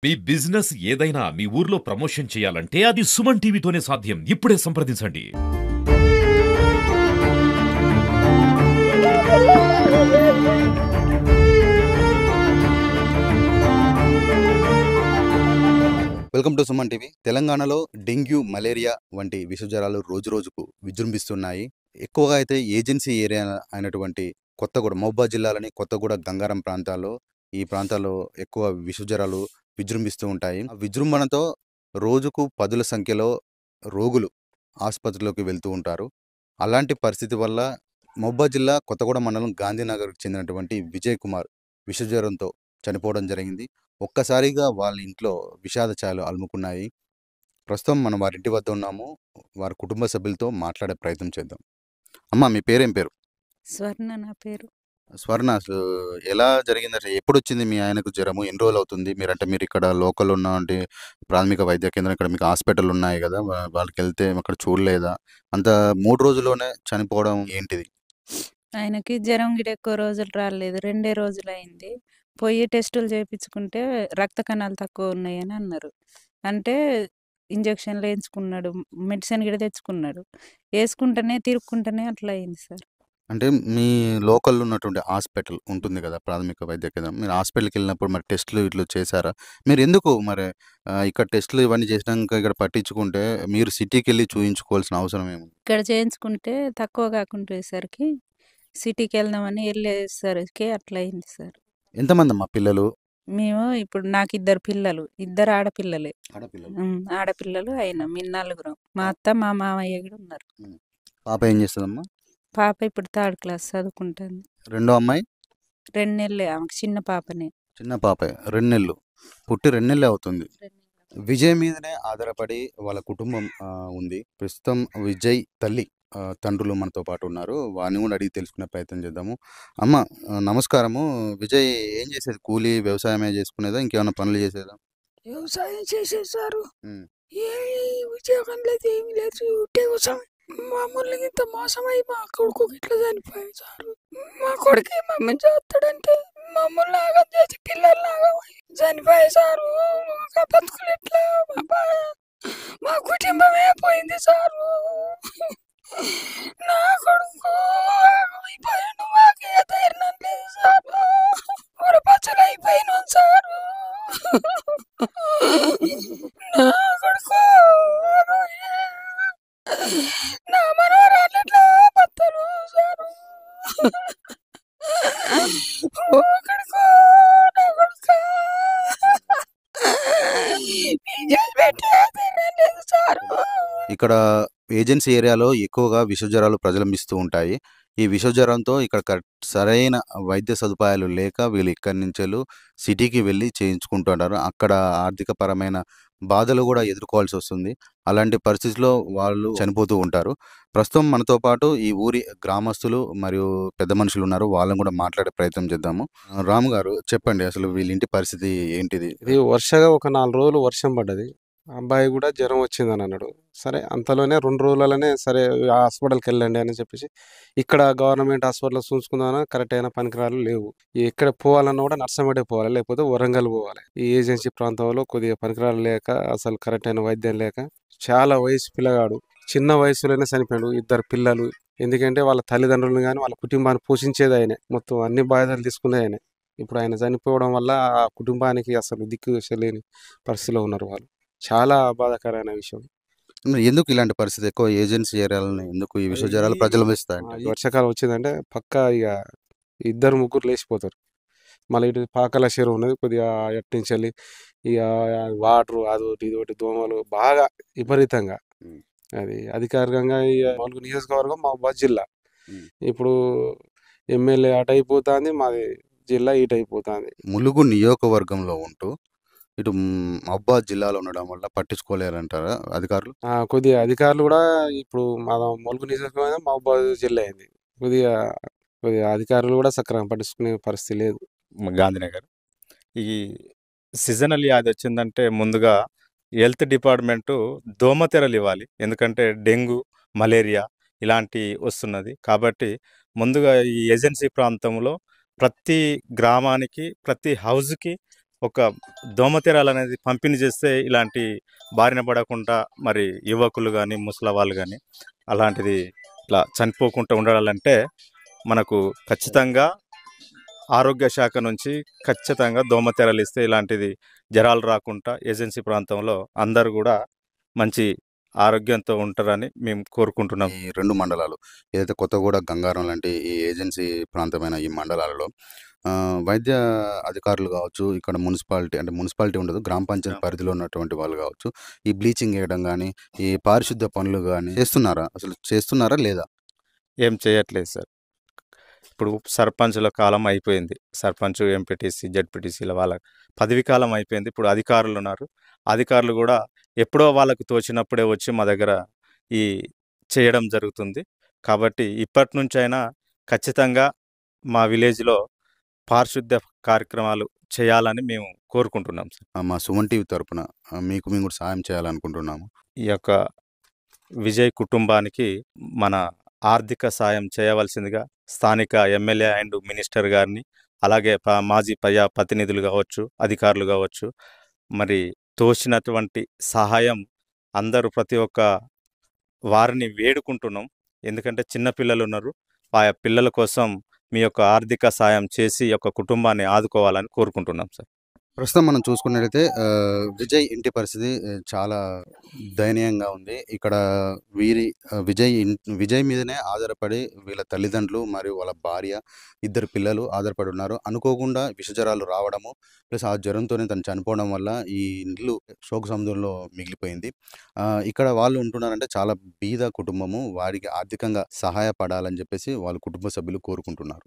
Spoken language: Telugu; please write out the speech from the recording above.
మీ బిజినెస్ ఏదైనా మీ ఊర్లో ప్రమోషన్ చేయాలంటే అది సుమన్ టీవీతోనే సాధ్యం. ఇప్పుడే సంప్రదించండి. Welcome to Suman TV. తెలంగాణలో డెంగ్యూ, మలేరియా వంటి విషజ్వరాలు రోజురోజుకు విజృంభిస్తున్నాయి. ఎక్కువగా అయితే ఏజెన్సీ ఏరియా అయినటువంటి కొత్తగూడ, మహబూబాబాద్ జిల్లాలోని కొత్తగూడ, గంగారం ప్రాంతాల్లో ఈ ప్రాంతాల్లో ఎక్కువ విషజ్వరాలు విజృంభిస్తూ ఉంటాయి. ఆ విజృంభణతో రోజుకు పదుల సంఖ్యలో రోగులు ఆసుపత్రిలోకి వెళ్తూ ఉంటారు. అలాంటి పరిస్థితి వల్ల మహబూబాబాద్ జిల్లా కొత్తగూడ మండలం గాంధీనగర్కు చెందినటువంటి విజయ్ కుమార్ విషజ్వరంతో చనిపోవడం జరిగింది. ఒక్కసారిగా వాళ్ళ ఇంట్లో విషాద ఛాయలు అలుముకున్నాయి. ప్రస్తుతం మనం వారింటి వద్ద ఉన్నాము. వారి కుటుంబ సభ్యులతో మాట్లాడే ప్రయత్నం చేద్దాం. అమ్మ, మీ పేరేం పేరు? స్వర్ణ నా పేరు. స్వర్ణ, అసలు ఎలా జరిగిందంటే ఎప్పుడొచ్చింది మీ ఆయనకు జ్వరము? ఎన్ని రోజులు అవుతుంది? మీరు ఇక్కడ లోకల్ ఉన్నటువంటి ప్రాథమిక వైద్య కేంద్రం, ఇక్కడ మీకు హాస్పిటల్ ఉన్నాయి కదా, వాళ్ళకి వెళ్తే అక్కడ చూడలేదా? అంత 3 రోజుల్లోనే చనిపోవడం ఏంటిది? ఆయనకి జ్వరం గిట ఎక్కువ రోజులు రాలేదు. 2 రోజులయింది. పోయి టెస్టులు చేపించుకుంటే రక్త కణాలు తక్కువ ఉన్నాయని అన్నారు. అంటే ఇంజెక్షన్లు వేయించుకున్నాడు. మెడిసిన్ గిట తెచ్చుకున్నాడు. వేసుకుంటేనే తిరుక్కుంటేనే అట్లా అయింది సార్. అంటే మీ లోకల్ ఉన్నటువంటి హాస్పిటల్ ఉంటుంది కదా, ప్రాథమిక వైద్య కేంద్రం. మీరు హాస్పిటల్కి వెళ్ళినప్పుడు మరి టెస్టులు ఇట్లా చేశారా? మీరు ఎందుకు మరి ఇక్కడ టెస్టులు ఇవన్నీ చేసినాక ఇక్కడ పట్టించుకుంటే మీరు సిటీకి వెళ్ళి చూయించుకోవాల్సిన అవసరం ఏముంది? ఇక్కడ చేయించుకుంటే తక్కువ కాకుండేసరికి సిటీకి వెళ్దామని వెళ్ళేసరికి అట్లా అయింది సార్. ఎంతమంది అమ్మా పిల్లలు? మేము ఇప్పుడు నాకు 2 పిల్లలు. 2 ఆడపిల్లలే. ఆడపిల్లలు. ఆడపిల్లలు అయినా మేము నలుగురం. మా అత్త, మా మామయ్య కూడా ఉన్నారు. పాప ఏం చేస్తుందమ్మా? పాప ఇప్పుడు 3rd క్లాస్ చదువుకుంటుంది. రెండో అమ్మాయి? 2 నెలలే ఆమెకు, చిన్న పాపనే. చిన్న పాపే, 2 నెలలు. పుట్టి 2 నెలలే అవుతుంది. విజయ్ మీదనే ఆధారపడి వాళ్ళ కుటుంబం ఉంది. ప్రస్తుతం విజయ్ తల్లి, తండ్రులు మనతో పాటు ఉన్నారు. వారిని కూడా అడిగి తెలుసుకునే ప్రయత్నం చేద్దాము. అమ్మ, నమస్కారము. విజయ్ ఏం చేసేది? కూలీ వ్యవసాయమే చేసుకునేదా, ఇంకేమైనా పనులు చేసేదా? వ్యవసాయం చేసేసారు. ఉమ్. ఏ ఉద్యోగం లేదు, ఏమి లేదు, ఉట్టే వ్యవసాయం. మామూలుగా ఇంత మోసమై మా కొడుకు ఇట్లా చనిపోయాడు సారు. మా కొడుకు మమ్మల్ని చేస్తాడంటే మమ్మల్ని లాగా చేసి పిల్లలు లాగా చనిపోయాయి సారు. మా బతుకులు ఎట్లా, మా కుటుంబమే పోయింది సారు. నా కొడుకు అయిపోయాడు, మాకే ధైర్యం లేదు సారు. పచ్చలు అయిపోయినాం సారు. నా కొడుకు, నా మనవరాలు ఎట్లా బతరు సారు. ఓ కొడుకు, నా కొడుకు పెట్టే ధైర్యం లేదు సారు. ఇక్కడ ఏజెన్సీ ఏరియాలో ఎక్కువగా విషజ్వరాలు ప్రజలంభిస్తూ ఉంటాయి. ఈ విషజ్వరంతో ఇక్కడ సరైన వైద్య సదుపాయాలు లేక వీళ్ళు ఇక్కడి నుంచెలు సిటీకి వెళ్ళి చేయించుకుంటుంటారు. అక్కడ ఆర్థికపరమైన బాధలు కూడా ఎదుర్కోవాల్సి వస్తుంది. అలాంటి పరిస్థితిలో వాళ్ళు చనిపోతూ ఉంటారు. ప్రస్తుతం మనతో పాటు ఈ ఊరి గ్రామస్తులు మరియు పెద్ద మనుషులు ఉన్నారు. వాళ్ళని కూడా మాట్లాడే ప్రయత్నం చేద్దాము. రాము గారు, చెప్పండి, అసలు వీళ్ళ ఇంటి పరిస్థితి ఏంటిది? ఇది వరుసగా ఒక 4 రోజులు వర్షం పడ్డది. అబ్బాయి కూడా జ్వరం వచ్చిందని అన్నాడు. సరే, అంతలోనే 2 రోజులలోనే సరే హాస్పిటల్కి వెళ్ళండి అని చెప్పేసి ఇక్కడ గవర్నమెంట్ హాస్పిటల్లో చూసుకుందామన్నా కరెక్ట్ అయిన పనికిరాలు లేవు. ఎక్కడ పోవాలన్నా కూడా నర్సంపేట పోవాలి, లేకపోతే వరంగల్ పోవాలి. ఈ ఏజెన్సీ ప్రాంతంలో కొద్దిగా పనికిరాలు లేక, అసలు కరెక్ట్ అయిన వైద్యం లేక చాలా వయసు పిల్లగాడు చిన్న వయసులోనే చనిపోయాడు. 2 పిల్లలు. ఎందుకంటే వాళ్ళ తల్లిదండ్రులను కానీ వాళ్ళ కుటుంబాన్ని పోషించేది ఆయనే, మొత్తం అన్ని బాధ్యతలు తీసుకునేది ఆయనే. ఇప్పుడు ఆయన చనిపోవడం వల్ల ఆ కుటుంబానికి అసలు దిక్కు లేని పరిస్థితిలో ఉన్నారు వాళ్ళు. చాలా బాధాకరమైన విషయం. మరి ఎందుకు ఇలాంటి పరిస్థితి ఎక్కువ ఏజెన్సీ ఏరియాలని ఎందుకు ఈ విషజ్వరాలు ప్రజలు వేస్తాయంటే? ఈ వర్షాకాలం వచ్చిందంటే పక్కా ఇక 2 ముగ్గురు లేచిపోతారు. మళ్ళీ ఇటు పాకల చెరువు ఉన్నది, కొద్దిగా ఎట్టించాలి ఇక వాటర్ అదొకటి ఇదొకటి దోమలు బాగా విపరీతంగా. అది అధికారికంగా ఇక 4 నియోజకవర్గం మహబూబాబాద్ జిల్లా. ఇప్పుడు ఎమ్మెల్యే అటు అయిపోతుంది, మాది జిల్లా ఇటు అయిపోతుంది. ములుగు నియోజకవర్గంలో ఉంటూ ఇటు మహబూబాబాద్ జిల్లాలో ఉండడం వల్ల పట్టించుకోలేరంటారా అధికారులు? కొద్దిగా అధికారులు కూడా ఇప్పుడు మా ములుగు నియోజకవర్గం మహబూబాబాద్ జిల్లా అయింది. కొద్దిగా కొద్దిగా అధికారులు కూడా సక్రమంగా పట్టించుకునే పరిస్థితి లేదు. గాంధీనగర్ ఈ సీజనల్ వ్యాధి వచ్చిందంటే ముందుగా హెల్త్ డిపార్ట్మెంటు దోమతెరలు ఇవ్వాలి. ఎందుకంటే డెంగ్యూ, మలేరియా ఇలాంటి వస్తున్నది. కాబట్టి ముందుగా ఈ ఏజెన్సీ ప్రాంతంలో ప్రతి గ్రామానికి, ప్రతి హౌస్‌కి ఒక దోమతెరలు అనేది పంపిణీ చేస్తే ఇలాంటి బారిన పడకుండా మరి యువకులు కానీ ముసలి వాళ్ళు కానీ అలాంటిది ఇట్లా చనిపోకుండా ఉండాలంటే మనకు ఖచ్చితంగా ఆరోగ్య శాఖ నుంచి ఖచ్చితంగా దోమతెరలు ఇస్తే ఇలాంటిది జ్వరాలు రాకుండా ఏజెన్సీ ప్రాంతంలో అందరూ కూడా మంచి ఆరోగ్యంతో ఉంటారని మేము కోరుకుంటున్నాం. ఈ 2 మండలాలు ఏదైతే కొత్తగూడ, గంగారం లాంటి ఈ ఏజెన్సీ ప్రాంతమైన ఈ మండలాలలో వైద్య అధికారులు కావచ్చు, ఇక్కడ మున్సిపాలిటీ ఉండదు, గ్రామ పంచాయతీ పరిధిలో ఉన్నటువంటి వాళ్ళు కావచ్చు, ఈ బ్లీచింగ్ వేయడం కానీ, ఈ పారిశుద్ధ్య పనులు కానీ అసలు చేస్తున్నారా లేదా? ఏం చేయట్లేదు సార్. ఇప్పుడు సర్పంచుల కాలం అయిపోయింది. సర్పంచ్, ఎంపీటీసీ, జడ్పీటీసీల వాళ్ళ పదవి కాలం అయిపోయింది. ఇప్పుడు అధికారులు ఉన్నారు. అధికారులు కూడా ఎప్పుడో వాళ్ళకు తోచినప్పుడే వచ్చి మా దగ్గర ఈ చేయడం జరుగుతుంది. కాబట్టి ఇప్పటి నుంచైనా ఖచ్చితంగా మా విలేజ్లో పారిశుద్ధ్య కార్యక్రమాలు చేయాలని మేము కోరుకుంటున్నాం సార్. మా సుమన్ టీవీ తరపున మీకు మేము కూడా సాయం చేయాలనుకుంటున్నాము. ఈ యొక్క విజయ్ కుటుంబానికి మన ఆర్థిక సాయం చేయవలసిందిగా స్థానిక ఎమ్మెల్యే అండ్ మినిస్టర్ గారిని, అలాగే మాజీ ప్రతినిధులు కావచ్చు, అధికారులు కావచ్చు, మరి తోచినటువంటి సహాయం అందరూ ప్రతి ఒక్క వారిని వేడుకుంటున్నాం. ఎందుకంటే చిన్నపిల్లలు ఉన్నారు. ఆ పిల్లల కోసం మీ యొక్క ఆర్థిక సాయం చేసి ఈ యొక్క కుటుంబాన్ని ఆదుకోవాలని కోరుకుంటున్నాం సార్. ప్రస్తుతం మనం చూసుకున్నట్లయితే విజయ్ ఇంటి పరిస్థితి చాలా దయనీయంగా ఉంది. ఇక్కడ విజయ్ మీదనే ఆధారపడి వీళ్ళ తల్లిదండ్రులు మరియు వాళ్ళ భార్య, 2 పిల్లలు ఆధారపడి ఉన్నారు. అనుకోకుండా విషజ్వరాలు రావడము ప్లస్ ఆ జ్వరంతోనే తను చనిపోవడం వల్ల ఈ ఇల్లు శోక సముద్రంలో మిగిలిపోయింది. ఇక్కడ వాళ్ళు ఉంటున్నారంటే చాలా బీద కుటుంబము, వారికి ఆర్థికంగా సహాయపడాలని చెప్పేసి వాళ్ళ కుటుంబ సభ్యులు కోరుకుంటున్నారు.